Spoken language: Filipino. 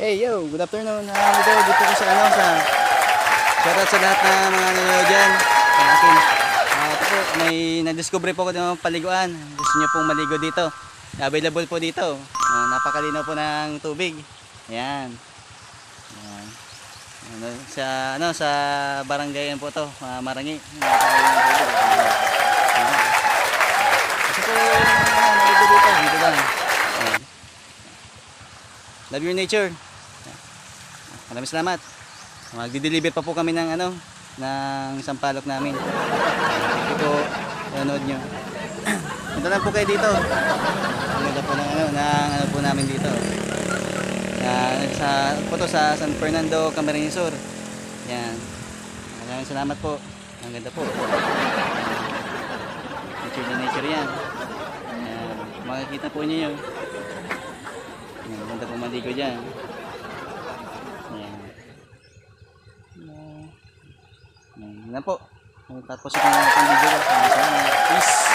Hey yo, good afternoon. Dito ko sa shoutout sa lahat ng mga nanonood dyan sa akin. Ito po, may na-discover po ko ng paliguan. Gusto nyo pong maligo dito. Available po dito. Napakalinaw po ng tubig. Ayan. Ayan. Sa barangay po to, Marangi. Gusto po maligo dito. Dito lang. Ayan. Love your nature. Maraming salamat. Magdi-deliver pa po kami ng ng sampalok namin. Thank you po. Nanonood nyo. Punta lang po kayo dito. Punta po ng po namin dito. Sa San Fernando, Camarines Sur. Yan. Maraming salamat po. Ang ganda po. Nature na nature yan. Yan. Makikita po niyo yun. Yan. Ganda po maligo dyan. Yan po. Tapos ito na itong video. Peace.